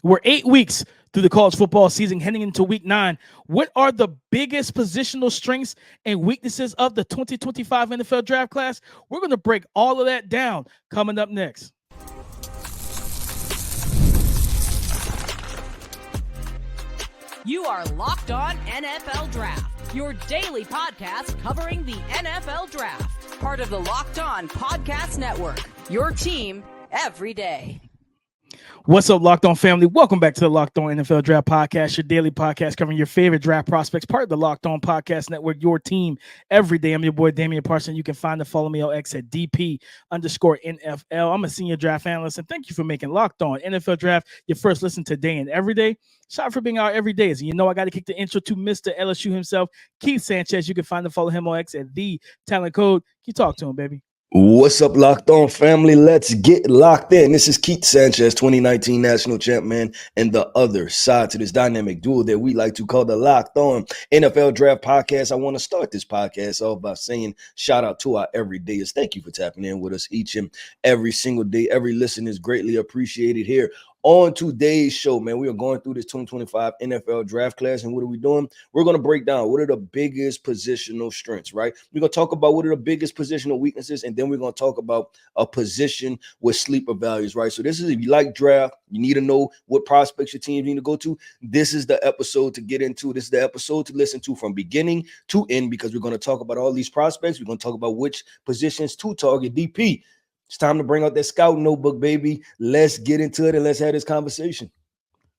We're 8 weeks through the college football season, heading into week 9. What are the biggest positional strengths and weaknesses of the 2025 NFL draft class? We're going to break all of that down coming up next. You are Locked On NFL Draft, your daily podcast covering the NFL Draft. Part of the Locked On Podcast Network, your team every day. What's up, Locked On family? Welcome back to the Locked On NFL Draft Podcast, your daily podcast covering your favorite draft prospects, part of the Locked On Podcast Network, your team every day. I'm your boy, Damian Parson. You can find and follow me on X at DP_NFL. I'm a senior draft analyst, and thank you for making Locked On NFL Draft your first listen today and every day. Shout out for being out every day. As you know, I got to kick the intro to Mr. LSU himself, Keith Sanchez. You can find and follow him on X at The Talent Code. You talk to him, baby. What's up, Locked On family? Let's get locked in. This is Keith Sanchez, 2019 national champ, man, and the other side to this dynamic duo that we like to call the Locked On NFL Draft Podcast. I want to start this podcast off by saying shout out to our everydayers. Thank you for tapping in with us each and every single day. Every listen is greatly appreciated here. On today's show, man, we are going through this 2025 NFL draft class, and what are we doing? We're going to break down what are the biggest positional strengths, right? We're going to talk about what are the biggest positional weaknesses, and then we're going to talk about a position with sleeper values, right? So this is, if you like draft, you need to know what prospects your team need to go to. This is the episode to get into. This is the episode to listen to from beginning to end, because we're going to talk about all these prospects. We're going to talk about which positions to target. DP, it's time to bring out that scout notebook, baby. Let's get into it and let's have this conversation.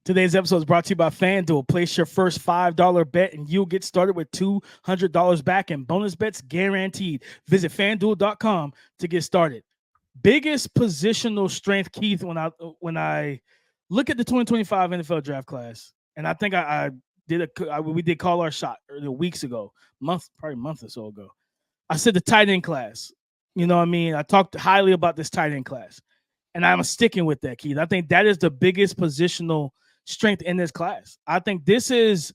Today's episode is brought to you by FanDuel. Place your first $5 bet and you'll get started with $200 back and bonus bets guaranteed. Visit FanDuel.com to get started. Biggest positional strength, Keith, when I look at the 2025 NFL draft class, and I think we did call our shot weeks ago, probably a month or so ago. I said the tight end class. You know what I mean? I talked highly about this tight end class, and I'm sticking with that, Keith. I think that is the biggest positional strength in this class. I think this is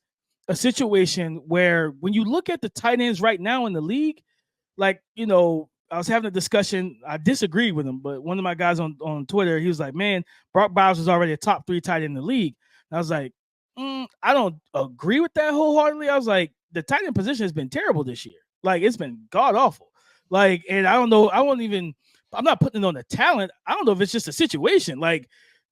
a situation where when you look at the tight ends right now in the league, like, you know, I was having a discussion. I disagreed with him, but one of my guys on Twitter, he was like, man, Brock Bowers is already a top 3 tight end in the league. And I was like, I don't agree with that wholeheartedly. I was like, the tight end position has been terrible this year. Like, it's been god-awful. Like, and I don't know, I'm not putting it on the talent. I don't know if it's just a situation. Like,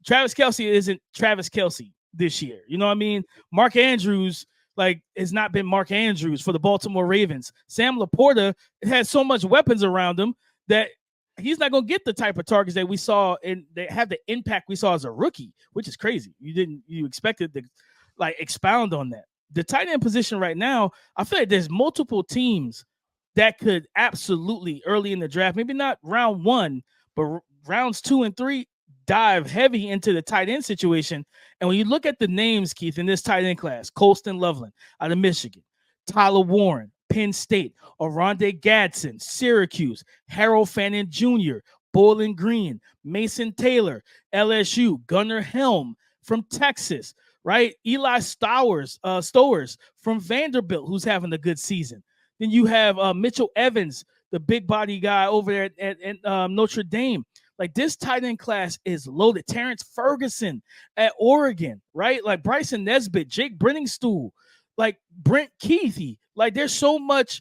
Travis Kelce isn't Travis Kelce this year. You know what I mean? Mark Andrews, like, has not been Mark Andrews for the Baltimore Ravens. Sam Laporta has so much weapons around him that he's not going to get the type of targets that we saw, and they have the impact we saw as a rookie, which is crazy. You expected to, like, expound on that. The tight end position right now, I feel like there's multiple teams that could absolutely early in the draft, maybe not round 1, but rounds 2 and 3, dive heavy into the tight end situation. And when you look at the names, Keith, in this tight end class, Colston Loveland out of Michigan, Tyler Warren, Penn State, Oronde Gadsden, Syracuse, Harold Fannin Jr., Bowling Green, Mason Taylor, LSU, Gunnar Helm from Texas, right? Eli Stowers from Vanderbilt, who's having a good season. Then you have Mitchell Evans, the big body guy over there at Notre Dame. Like, this tight end class is loaded. Terrence Ferguson at Oregon, right? Like Bryson Nesbitt, Jake Brenningstool, like Brent Keithy. Like, there's so much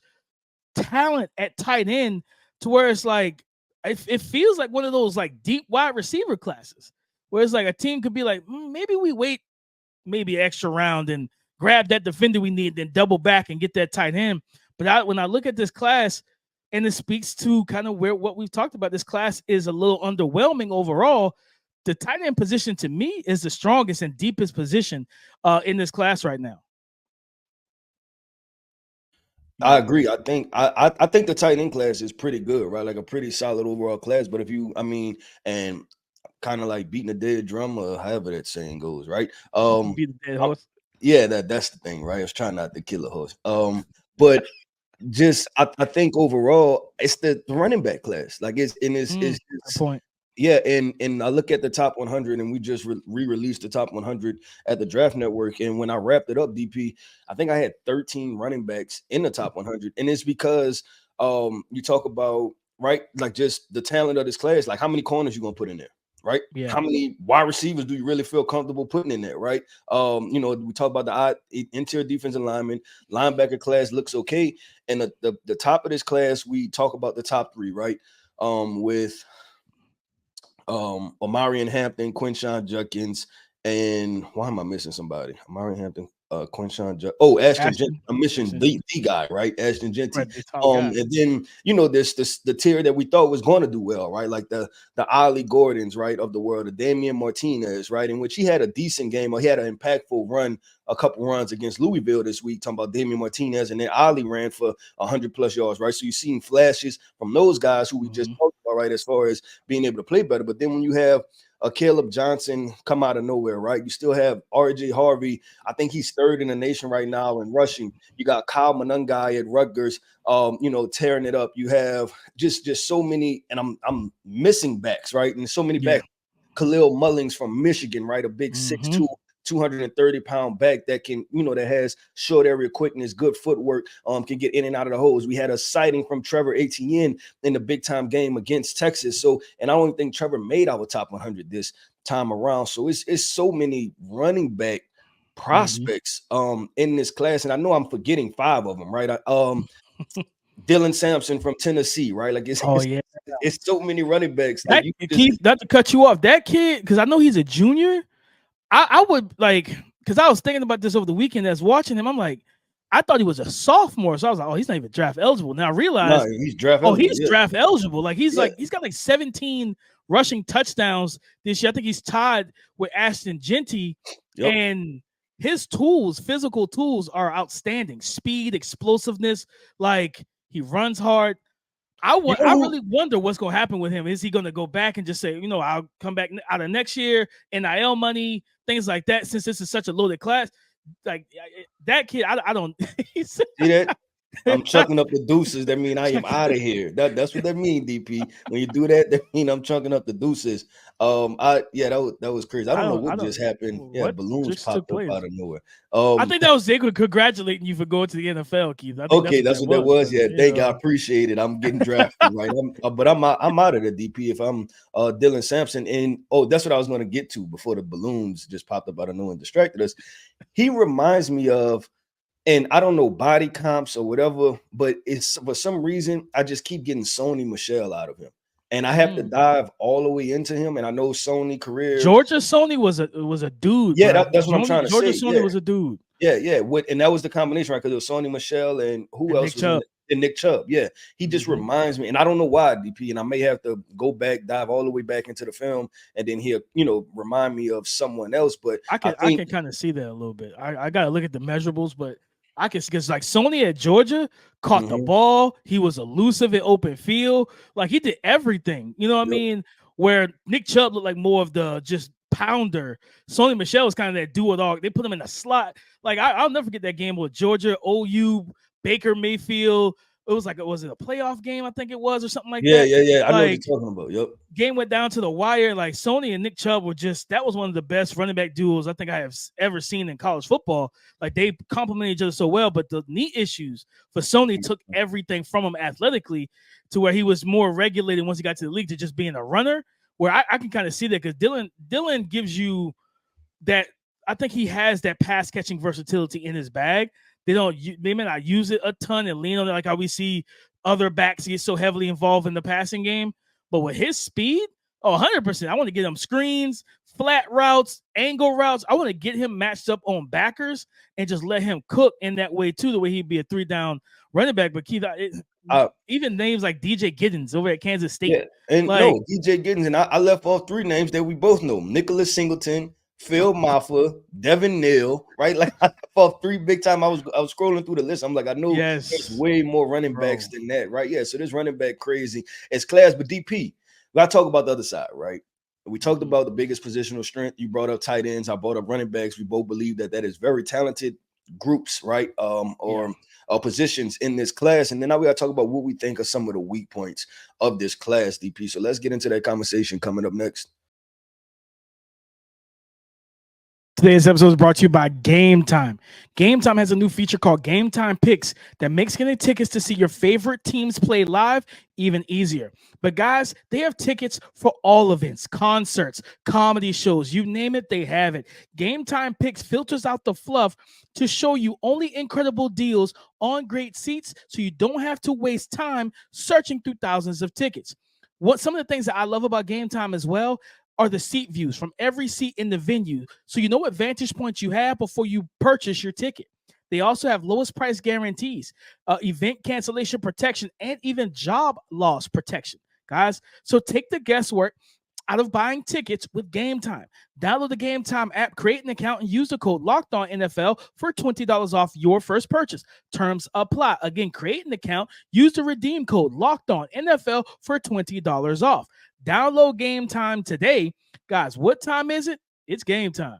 talent at tight end to where it's like, it feels like one of those like deep wide receiver classes where it's like a team could be like, maybe we wait maybe an extra round and grab that defender we need, then double back and get that tight end. But when I look at this class, and it speaks to kind of what we've talked about, this class is a little underwhelming overall. The tight end position to me is the strongest and deepest position in this class right now. I agree. I think I think the tight end class is pretty good, right? Like a pretty solid overall class. But and kind of like beating a dead drum, or however that saying goes, right? Beat the dead horse. Yeah, that's the thing, right? I was trying not to kill a horse. But just I think overall it's the running back class. Like it's point. Yeah, and I look at the top 100, and we just re-released the top 100 at the Draft Network. And when I wrapped it up, DP, I think I had 13 running backs in the top 100, and it's because you talk about, right, like just the talent of this class. Like, how many corners you gonna put in there, right? Yeah. How many wide receivers do you really feel comfortable putting in there, right? We talk about the interior defensive lineman, linebacker class looks okay. And the top of this class, we talk about the top three, right? With Omarion Hampton, Quinshawn Judkins, and why am I missing somebody? Omarion Hampton, Ashton Genty. Ashton. I'm missing Ashton. the guy, right? Ashton Genty. Right. The top guy. And then this the tier that we thought was going to do well, right? Like the Ollie Gordons, right, of the world, the Damian Martinez, right, in which he had a decent game, or he had an impactful run, a couple runs against Louisville this week. Talking about Damian Martinez, and then Ollie ran for 100+ yards, right? So you've seen flashes from those guys who we just talked about, right, as far as being able to play better. But then when you have a Caleb Johnson come out of nowhere, right? You still have RJ Harvey. I think he's third in the nation right now in rushing. You got Kyle Monangai at Rutgers, tearing it up. You have just so many, and I'm missing backs, right? And so many Yeah. backs. Khalil Mullings from Michigan, right? A big 6'2", 230-pound back that can, that has short area quickness, good footwork, can get in and out of the holes. We had a sighting from Trevor Etienne in the big time game against Texas. So, and I don't even think Trevor made our top 100 this time around. So it's so many running back prospects in this class. And I know I'm forgetting 5 of them, right? Dylan Sampson from Tennessee, right? Like Oh yeah. it's so many running backs that That you just Keith, not to cut you off, that kid, because I know he's a junior. I would like, because I was thinking about this over the weekend as watching him. I'm like, I thought he was a sophomore. So I was like, oh, he's not even draft eligible. Now I realized, he's draft oh, eligible. he's draft eligible. Like he's Yeah. he's got like 17 rushing touchdowns this year. I think he's tied with Ashton Genty. Yep. And his tools, physical tools, are outstanding. Speed, explosiveness, like he runs hard. I really wonder what's going to happen with him. Is he going to go back and just say, I'll come back out of next year, NIL money, things like that, since this is such a loaded class? Like that kid, I don't see that. I'm chucking up the deuces. That mean I am out of here. That's what that mean, DP. When you do that, that mean I'm chunking up the deuces. That was crazy. I don't know what just happened. Yeah, balloons popped up out of nowhere. I think that was they were congratulating you for going to the NFL, Keith. I think that's what that was. Yeah, thank you. I appreciate it. I'm getting drafted, right? I'm out of the DP if I'm Dylan Sampson. And that's what I was going to get to before the balloons just popped up out of nowhere and distracted us. He reminds me of, and I don't know body comps or whatever, but it's for some reason I just keep getting Sony Michel out of him, and I have to dive all the way into him. And I know Sony career. Georgia Sony was a dude. Yeah, that's what I'm trying to Georgia say. Sony was a dude. Yeah. And that was the combination, right? Because it was Sony Michel and who else was in it? And Nick Chubb. Yeah, he just reminds me, and I don't know why, DP, and I may have to go back, dive all the way back into the film, and then he'll, remind me of someone else. But I can kind of see that a little bit. I got to look at the measurables, but I can, because like Sony at Georgia caught the ball. He was elusive in open field. Like he did everything. You know what I mean? Where Nick Chubb looked like more of the just pounder. Sony Michel was kind of that do-it-all. They put him in a slot. Like I'll never forget that game with Georgia, OU, Baker Mayfield. It was was it a playoff game? I think it was, or something like that. Yeah. I know what you're talking about. Yep. Game went down to the wire. Like Sony and Nick Chubb were that was one of the best running back duos I think I have ever seen in college football. Like they complemented each other so well, but the knee issues for Sony took everything from him athletically to where he was more regulated once he got to the league to just being a runner, where I can kind of see that, because Dylan gives you that. I think he has that pass catching versatility in his bag. They may not use it a ton and lean on it like how we see other backs get so heavily involved in the passing game. But with his speed, 100%. I want to get him screens, flat routes, angle routes. I want to get him matched up on backers and just let him cook in that way too, the way he'd be a 3-down running back. But Keith, even names like DJ Giddens over at Kansas State. Yeah, and DJ Giddens, and I left off 3 names that we both know: Nicholas Singleton, Phil Maffa, Devin Neal, right? Like I fought 3 big time. I was scrolling through the list. I'm like, I know there's way more running backs than that, right? Yeah, so this running back crazy. It's class, but DP, we gotta talk about the other side, right? We talked about the biggest positional strength. You brought up tight ends. I brought up running backs. We both believe that is very talented groups, right? Or positions in this class. And then now we gotta talk about what we think are some of the weak points of this class, DP. So let's get into that conversation coming up next. Today's episode is brought to you by Gametime. Gametime has a new feature called Gametime Picks that makes getting tickets to see your favorite teams play live even easier. But guys, they have tickets for all events, concerts, comedy shows, you name it, they have it. Gametime Picks filters out the fluff to show you only incredible deals on great seats so you don't have to waste time searching through thousands of tickets. What some of the things that I love about Gametime as well are the seat views from every seat in the venue, so you know what vantage points you have before you purchase your ticket. They also have lowest price guarantees, event cancellation protection, and even job loss protection, guys. So take the guesswork out of buying tickets with Gametime. Download the Gametime app, create an account, and use the code LOCKEDONNFL for $20 off your first purchase. Terms apply. Again, create an account, use the redeem code LOCKEDONNFL for $20 off. Download Gametime today. Guys, what time is it? It's game time.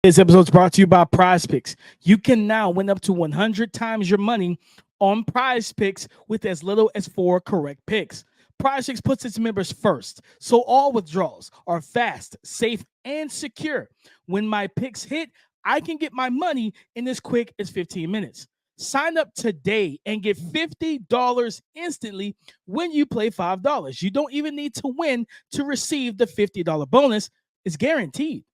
This episode is brought to you by PrizePicks. You can now win up to 100 times your money on PrizePicks with as little as 4 correct picks. PrizePicks puts its members first, so all withdrawals are fast, safe, and secure. When my picks hit, I can get my money in as quick as 15 minutes. Sign up today and get $50 instantly when you play $5. You don't even need to win to receive the $50 bonus. It's guaranteed.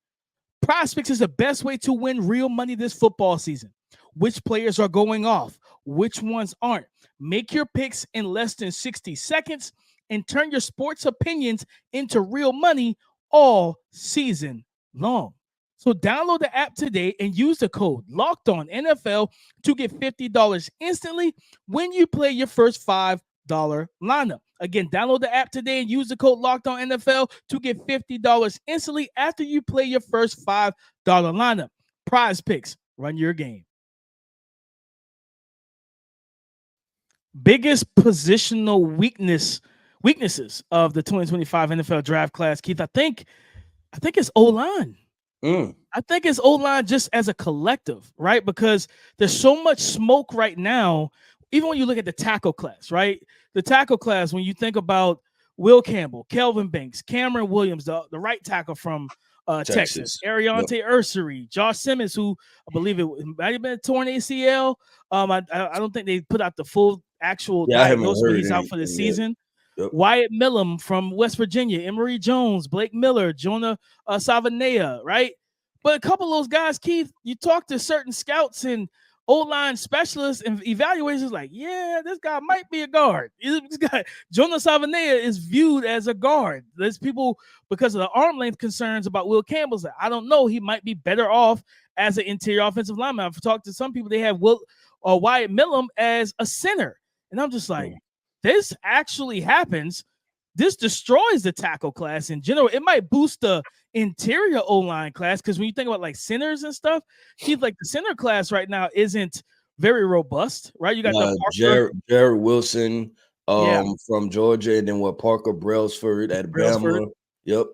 PrizePicks is the best way to win real money this football season. Which players are going off? Which ones aren't? Make your picks in less than 60 seconds and turn your sports opinions into real money all season long. So download the app today and use the code LOCKEDONNFL to get $50 instantly when you play your first $5 lineup. Again, download the app today and use the code LOCKEDONNFL to get $50 instantly after you play your first $5 lineup. PrizePicks, run your game. Biggest positional weaknesses of the 2025 NFL draft class, Keith. I think it's O-line. I think it's O-line just as a collective, right? Because there's so much smoke right now, even when you look at the tackle class, right? The tackle class, when you think about Will Campbell, Kelvin Banks, Cameron Williams, the right tackle from Texas, Ariante Ursary, Josh Simmons, who I believe it might have been a torn ACL. I don't think they put out the full actual diagnosis, but he's out for the season. Yep. Wyatt Millum from West Virginia, Emory Jones, Blake Miller, Jonah Savanea, right? But a couple of those guys, Keith, you talk to certain scouts and O-line specialists and evaluators like, yeah, this guy might be a guard. This guy, Jonah Savanea, is viewed as a guard. There's people, because of the arm length concerns about Will Campbell's, like, I don't know, he might be better off as an interior offensive lineman. I've talked to some people, they have Wyatt Millum as a center. And I'm just like, this actually happens. This destroys the tackle class in general. It might boost the interior O-line class, because when you think about like centers and stuff, Keith, like the center class right now isn't very robust, right? You got the Jared Wilson from Georgia, and then Parker Brailsford at Bama. Yep.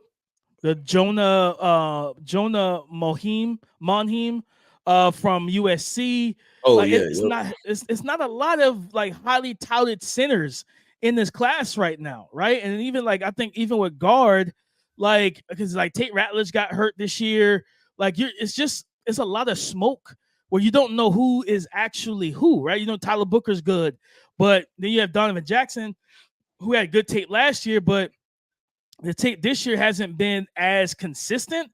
The Jonah Monheim from USC. Oh, like, yeah, it's not a lot of like highly touted centers in this class right now, right? And even like I think even with guard, like because like Tate Ratledge got hurt this year, like it's a lot of smoke where you don't know who is actually who, right? You know Tyler Booker's good, but then you have Donovan Jackson, who had good tape last year, but the tape this year hasn't been as consistent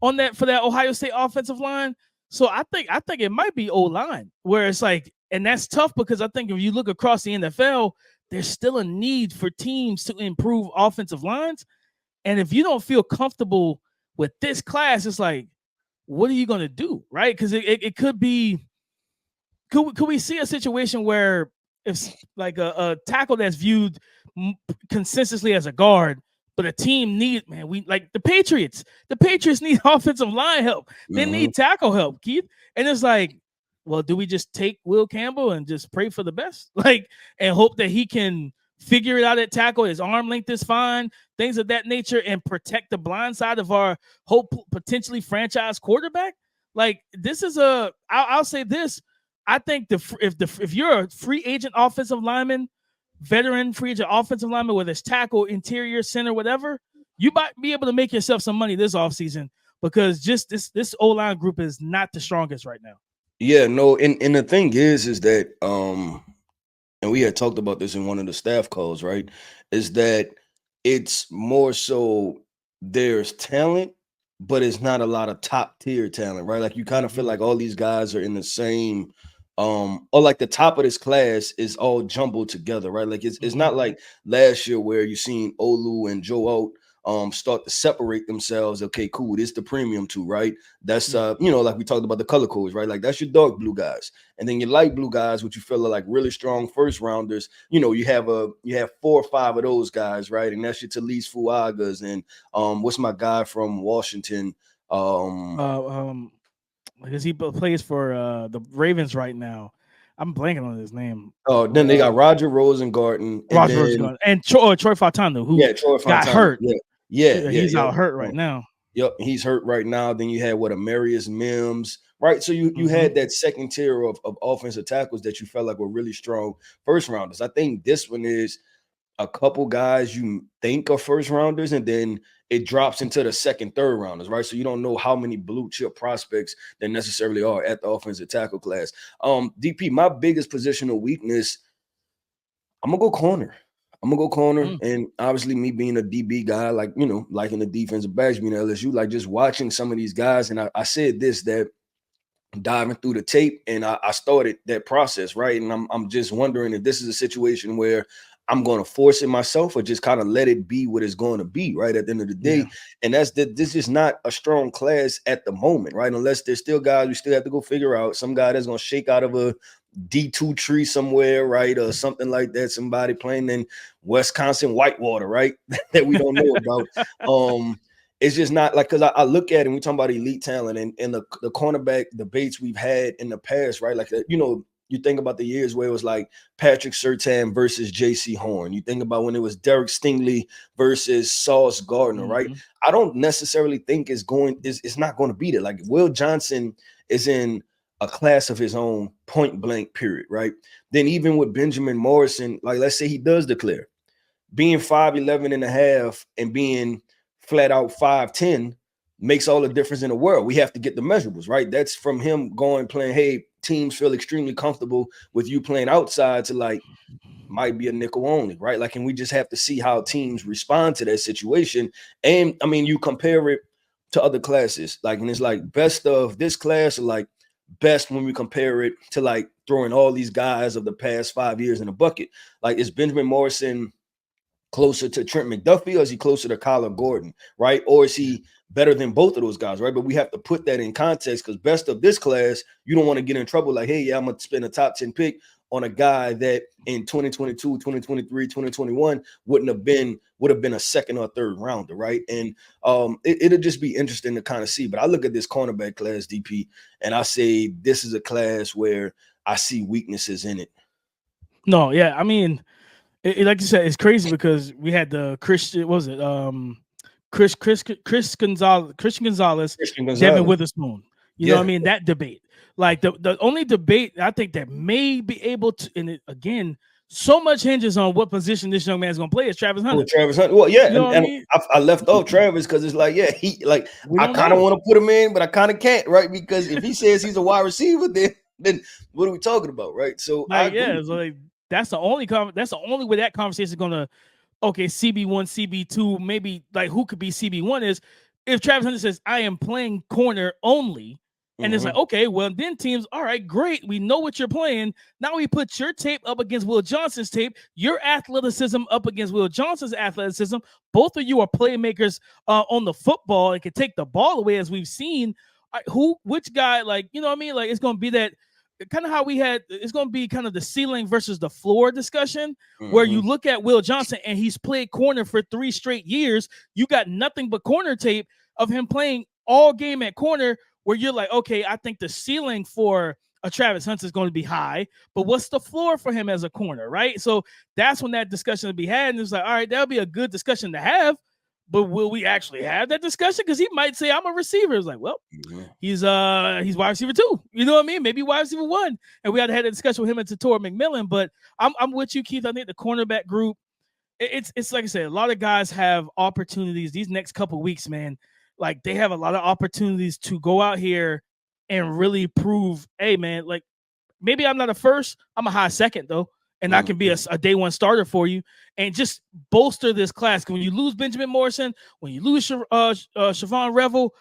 on that for that Ohio State offensive line. So I think it might be O-line where it's like, and that's tough because I think if you look across the NFL, there's still a need for teams to improve offensive lines. And if you don't feel comfortable with this class, it's like, what are you going to do, right? Because it could be, could we see a situation where if like a tackle that's viewed consistently as a guard, but a team need, man, we like the Patriots need offensive line help. They need tackle help, Keith. And it's like, well, do we just take Will Campbell and just pray for the best? Like, and hope that he can figure it out at tackle, his arm length is fine, things of that nature, and protect the blind side of our potentially franchise quarterback? Like, this is I'll say this. I think if you're a free agent offensive lineman, veteran free agent offensive lineman, whether it's tackle, interior, center, whatever, you might be able to make yourself some money this offseason because just this O-line group is not the strongest right now. Yeah, no, and the thing is that and we had talked about this in one of the staff calls, right? Is that it's more so there's talent, but it's not a lot of top tier talent, right? Like you kind of feel like all these guys are in the same, or like the top of this class is all jumbled together, right? Like it's not like last year where you seen Olu and Joe Alt start to separate themselves. Okay, cool. This the premium two, right? That's like we talked about the color codes, right? Like that's your dark blue guys. And then your light blue guys, which you feel are like really strong first rounders, you have 4 or 5 of those guys, right? And that's your Talise Fuagas and what's my guy from Washington? Because he plays for the Ravens right now. I'm blanking on his name. Oh, then they got Roger Rosengarten and Roger then Rosengarten and Troy Fautanu, who Troy got Fontana. hurt. Yeah. He's out hurt right now. Yep, he's hurt right now. Then you had Amarius Mims, right? So you had that second tier of offensive tackles that you felt like were really strong first rounders. I think this one is a couple guys you think are first rounders, and then it drops into the second, third rounders, right? So you don't know how many blue chip prospects there necessarily are at the offensive tackle class. DP, my biggest positional weakness, I'm gonna go corner. And obviously me being a DB guy, like, liking the defensive backs being at LSU, like just watching some of these guys. And I said this, that diving through the tape and I started that process, right? And I'm just wondering if this is a situation where I'm going to force it myself or just kind of let it be what it's going to be, right? At the end of the day. Yeah. And this is not a strong class at the moment, right? Unless there's still guys we still have to go figure out. Some guy that's going to shake out of a D2 tree somewhere, right? Or something like that. Somebody playing in Wisconsin Whitewater, right? That we don't know about. It's just not like, because I look at it and we talking about elite talent and the cornerback debates we've had in the past, right? Like, you think about the years where it was like Patrick Surtain versus J.C. Horn. You think about when it was Derek Stingley versus Sauce Gardner, right? I don't necessarily think it's not going to be there. Like Will Johnson is in a class of his own, point blank, period, right? Then even with Benjamin Morrison, like let's say he does declare, being 5'11 and a half and being flat out 5'10 makes all the difference in the world. We have to get the measurables, right? That's from him playing, hey, teams feel extremely comfortable with you playing outside to like, might be a nickel only, right? Like, and we just have to see how teams respond to that situation. And I mean, you compare it to other classes, like, and it's like best of this class or like best when we compare it to like throwing all these guys of the past 5 years in a bucket. Like, is Benjamin Morrison closer to Trent McDuffie or is he closer to Kyler Gordon, right? Or is he better than both of those guys, right? But we have to put that in context because best of this class, you don't want to get in trouble like, hey, yeah, I'm going to spend a top 10 pick on a guy that in 2022, 2023, 2021 would have been a second or third rounder, right? And it'll just be interesting to kind of see. But I look at this cornerback class, DP, and I say this is a class where I see weaknesses in it. No, yeah, I mean, like you said, it's crazy because we had the Christian Gonzalez, Devin Witherspoon. You know what I mean? That debate. Like the only debate I think that may be able to, and again, so much hinges on what position this young man is going to play is Travis Hunter. Well, yeah, you know and I left off Travis because it's like, yeah, I kind of want to put him in, but I kind of can't, right? Because if he says he's a wide receiver, then what are we talking about, right? So that's the only way that conversation is going to, okay, CB1, CB2, maybe like who could be CB1 is if Travis Hunter says, I am playing corner only. And it's like, okay, well, then teams, all right, great. We know what you're playing. Now we put your tape up against Will Johnson's tape, your athleticism up against Will Johnson's athleticism. Both of you are playmakers on the football and can take the ball away, as we've seen. Which guy, like, you know what I mean? Like, it's going to be that kind of how it's going to be kind of the ceiling versus the floor discussion, where you look at Will Johnson and he's played corner for 3 straight years. You got nothing but corner tape of him playing all game at corner, where you're like, okay, I think the ceiling for a Travis Hunter is going to be high, but what's the floor for him as a corner, right? So that's when that discussion will be had. And it's like, all right, that'll be a good discussion to have, but will we actually have that discussion? Because he might say, I'm a receiver. It's like, well, he's wide receiver 2. You know what I mean? Maybe wide receiver 1. And we had to have a discussion with him and Tator McMillan. But I'm with you, Keith. I think the cornerback group, it's like I said, a lot of guys have opportunities these next couple of weeks, man. like they have a lot of opportunities to go out here and really prove, hey man, like maybe I'm not a first, I'm a high second though, and I can be a day one starter for you and just bolster this class. When you lose Benjamin Morrison, when you lose Siobhan Revel,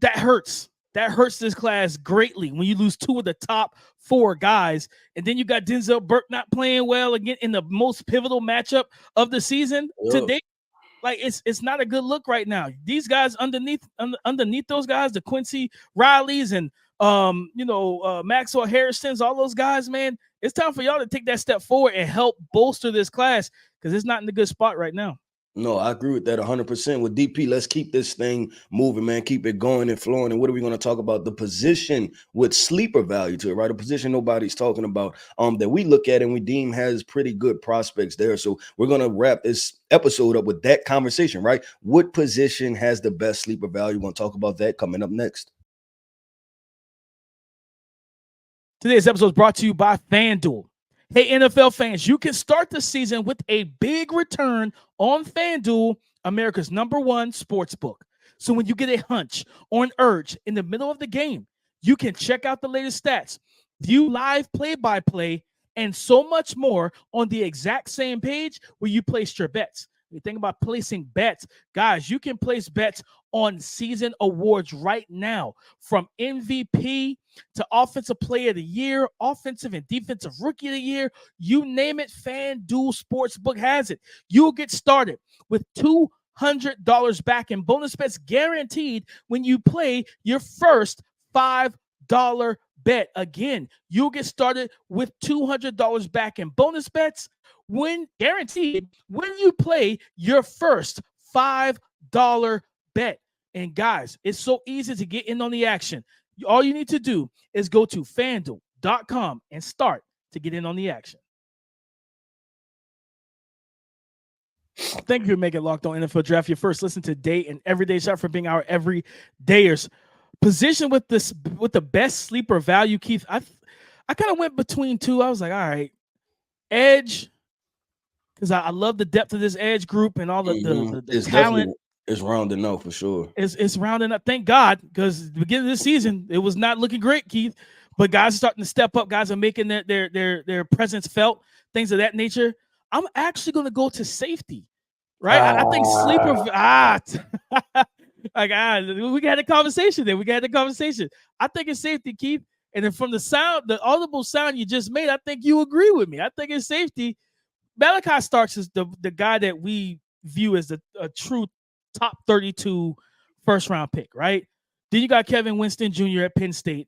that hurts. That hurts this class greatly when you lose two of the top 4 guys. And then you got Denzel Burke not playing well again in the most pivotal matchup of the season today. Like it's not a good look right now. These guys underneath those guys, the Quincy Rileys and Maxwell Harrisons, all those guys, man, it's time for y'all to take that step forward and help bolster this class because it's not in a good spot right now. No, I agree with that 100%. With DP, let's keep this thing moving, man. Keep it going and flowing. And what are we going to talk about? The position with sleeper value to it, right? A position nobody's talking about that we look at and we deem has pretty good prospects there. So we're going to wrap this episode up with that conversation, right? What position has the best sleeper value? We're going to talk about that coming up next. Today's episode is brought to you by FanDuel. Hey, NFL fans, you can start the season with a big return on FanDuel, America's #1 sports book. So when you get a hunch or an urge in the middle of the game, you can check out the latest stats, view live play-by-play, and so much more on the exact same page where you placed your bets. When you think about placing bets, guys, you can place bets on season awards right now, from MVP to offensive player of the year, offensive and defensive rookie of the year, you name it, FanDuel Sportsbook has it. You'll get started with $200 back in bonus bets guaranteed when you play your first $5 bet. Again, you'll get started with $200 back in bonus bets when guaranteed when you play your first $5 bet. And guys, it's so easy to get in on the action. All you need to do is go to FanDuel.com and start to get in on the action. Thank you for making Locked On NFL Draft your first listen to day and everyday shot, for being our everydayers. Position with the best sleeper value, Keith. I kind of went between two. I was like, all right, edge, because I love the depth of this edge group and all the talent. It's rounding out for sure. It's rounding up. Thank God, because the beginning of the season, it was not looking great, Keith. But guys are starting to step up. Guys are making their presence felt, things of that nature. I'm actually going to go to safety, right? I think sleeper. We had a conversation there. I think it's safety, Keith. And then from the audible sound you just made, I think you agree with me. I think it's safety. Malachi Starks is the guy that we view as a true top 32 first-round pick, right? Then you got Kevin Winston Jr. at Penn State.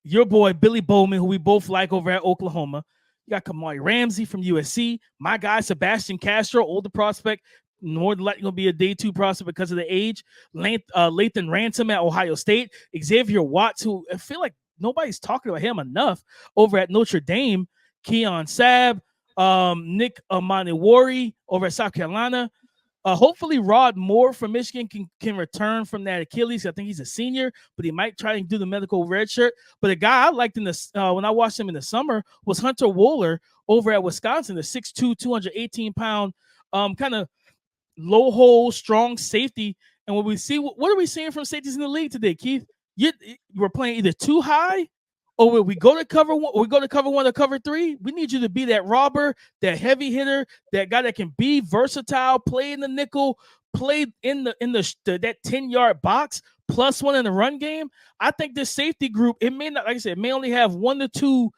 Your boy, Billy Bowman, who we both like over at Oklahoma. You got Kamari Ramsey from USC. My guy, Sebastian Castro, older prospect, more than likely going to be a day 2 prospect because of the age. Lathan Ransom at Ohio State. Xavier Watts, who I feel like nobody's talking about him enough, over at Notre Dame. Keon Sabb, Nick Amaniwari over at South Carolina. Hopefully Rod Moore from Michigan can return from that Achilles. I think he's a senior, but he might try and do the medical red shirt. But a guy I liked when I watched him in the summer was Hunter Wohler over at Wisconsin, the 6'2", 218-pound, kind of low hole, strong safety. And what are we seeing from safeties in the league today, Keith? We're playing either too high, or will we go to cover one? We go to cover 1 or cover 3. We need you to be that robber, that heavy hitter, that guy that can be versatile, play in the nickel, play in that 10-yard box, +1 in the run game. I think this safety group, it may not, like I said, it may only have 1 to 2,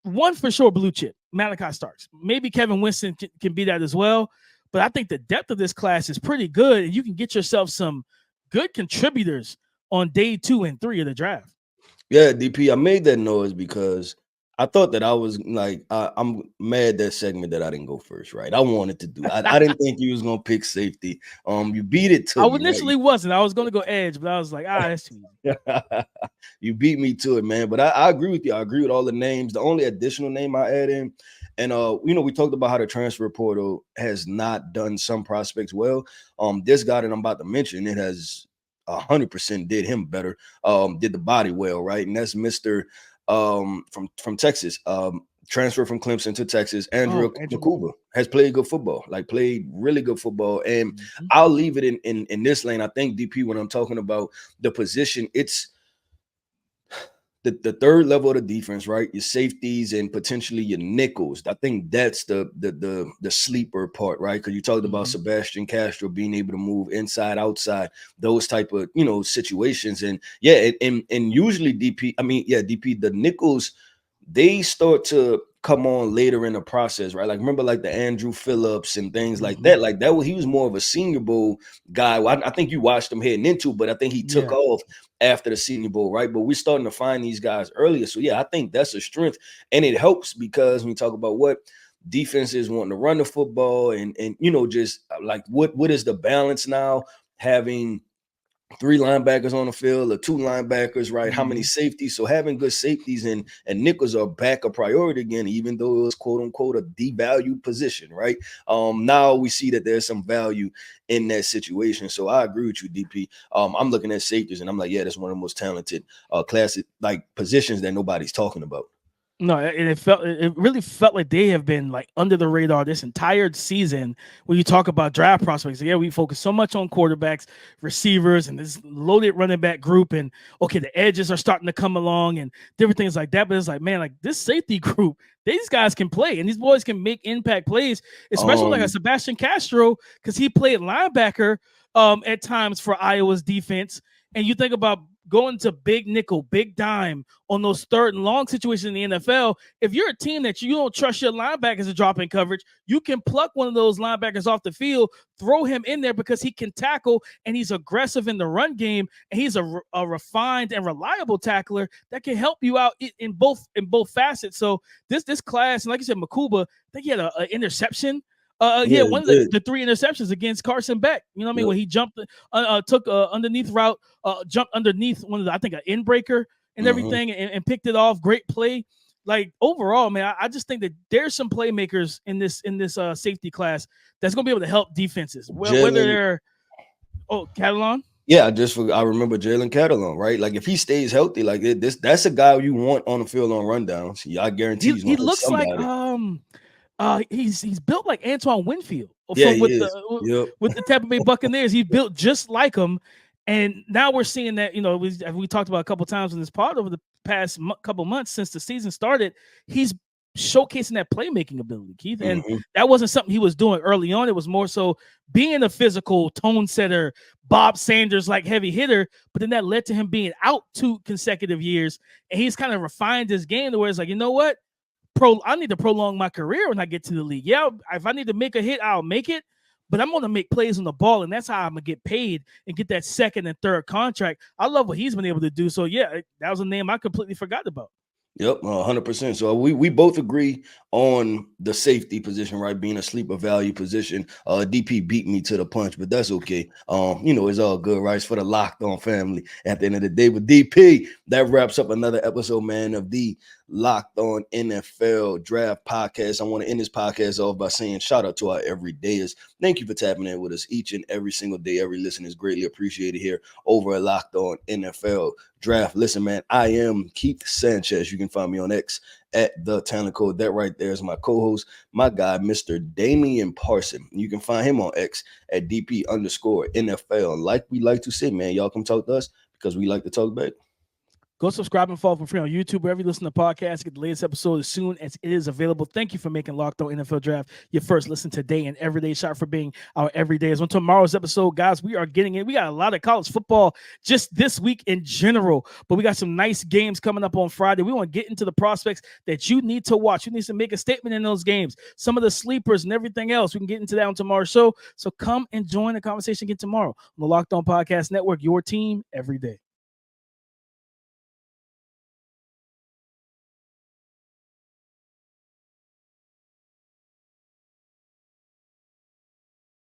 one for sure blue chip, Malachi Starks. Maybe Kevin Winston can be that as well. But I think the depth of this class is pretty good, and you can get yourself some good contributors on day 2 and 3 of the draft. Yeah, DP, I made that noise because I thought that I was like, I'm mad that segment that I didn't go first, right? I wanted to do. I didn't think you was gonna pick safety. You beat it to I me. Initially right? wasn't. I was gonna go edge, but I was like, that's too easy. You beat me to it, man. But I agree with you. I agree with all the names. The only additional name I add in, and we talked about how the transfer portal has not done some prospects well. This guy that I'm about to mention, it has 100% did him better. Did the body well, right? And that's Mr. from Texas. Transfer from Clemson to Texas. Andrew Andrew Makuba has played good football, like played really good football. And Mm-hmm. I'll leave it in this lane. I think DP, when I'm talking about the position, it's the third level of the defense, right? Your safeties and potentially your nickels. I think that's the sleeper part, right? Because you talked about Mm-hmm. Sebastian Castro being able to move inside, outside, those type of situations. And yeah, and usually DP, the nickels, they start to come on later in the process, right? Like remember like the Andrew Phillips and things like Mm-hmm. that. Like that, he was more of a Senior Bowl guy. I think you watched him heading into, but I think he took Yeah. off after the Senior Bowl, right? But we're starting to find these guys earlier. So yeah, I think that's a strength. And it helps because when you talk about what defenses wanting to run the football and just like what is the balance now, having 3 linebackers on the field or 2 linebackers, right? How many Mm-hmm. safeties? So having good safeties and nickels are back a priority again, even though it was quote unquote a devalued position, right? Now we see that there's some value in that situation. So I agree with you, DP. I'm looking at safeties and I'm like, yeah, that's one of the most talented classic like positions that nobody's talking about. No, and it really felt like they have been like under the radar this entire season. When you talk about draft prospects, yeah, we focus so much on quarterbacks, receivers, and this loaded running back group. And okay, the edges are starting to come along and different things like that. But it's like, man, like this safety group, these guys can play, and these boys can make impact plays, especially like a Sebastian Castro, because he played linebacker at times for Iowa's defense. And you think about going to big nickel, big dime on those third and long situations in the NFL. If you're a team that you don't trust your linebackers to drop in coverage, you can pluck one of those linebackers off the field, throw him in there because he can tackle and he's aggressive in the run game, and he's a refined and reliable tackler that can help you out in both facets. So this class, and like you said, Makuba, I think he had an interception. Yeah, one of the 3 interceptions against Carson Beck. You know what I mean? yep. When he jumped, took underneath route, jumped underneath one of the, I think, an in breaker and everything, and picked it off. Great play. Like overall, man, I just think that there's some playmakers in this safety class that's going to be able to help defenses. Whether they're Catalan. Yeah, I remember Jalen Catalon, right? Like if he stays healthy, like that's a guy you want on the field on rundowns. Yeah, I guarantee He he's looks somebody. like he's built like Antoine Winfield Yeah, from he is. Yep. with the Tampa Bay Buccaneers. He's built just like him, and now we're seeing that we talked about a couple times in this pod over the past couple months since the season started. He's showcasing that playmaking ability, Keith, and that wasn't something he was doing early on. It was more so being a physical tone setter, Bob Sanders like heavy hitter. But then that led to him being out 2 consecutive years, and he's kind of refined his game to where it's like, you know what? I need to prolong my career when I get to the league. Yeah, if I need to make a hit, I'll make it, but I'm going to make plays on the ball, and that's how I'm going to get paid and get that second and third contract. I love what he's been able to do. So, yeah, that was a name I completely forgot about. Yep, 100%. So we both agree on the safety position, right? Being a sleeper value position. DP beat me to the punch, but that's okay. It's all good, right? It's for the Locked On family at the end of the day. With DP, that wraps up another episode, man, of the Locked On NFL Draft Podcast. I want to end this podcast off by saying shout out to our everydayers. Thank you for tapping in with us each and every single day. Every listen is greatly appreciated here over at Locked On NFL Draft. Listen, man, I am Keith Sanchez. You can find me on X at The Talent Code. That right there is my co-host, my guy, Mr. Damian Parson. You can find him on X at DP_NFL. And like we like to say, man, y'all come talk to us because we like to talk back. Go subscribe and follow for free on YouTube, wherever you listen to podcasts. Get the latest episode as soon as it is available. Thank you for making Locked On NFL Draft your first listen today and everyday shot for being our everydayers. On tomorrow's episode, guys, we are getting in. We got a lot of college football just this week in general, but we got some nice games coming up on Friday. We want to get into the prospects that you need to watch. You need to make a statement in those games. Some of the sleepers and everything else. We can get into that on tomorrow's show. So come and join the conversation again tomorrow on the Locked On Podcast Network, your team every day.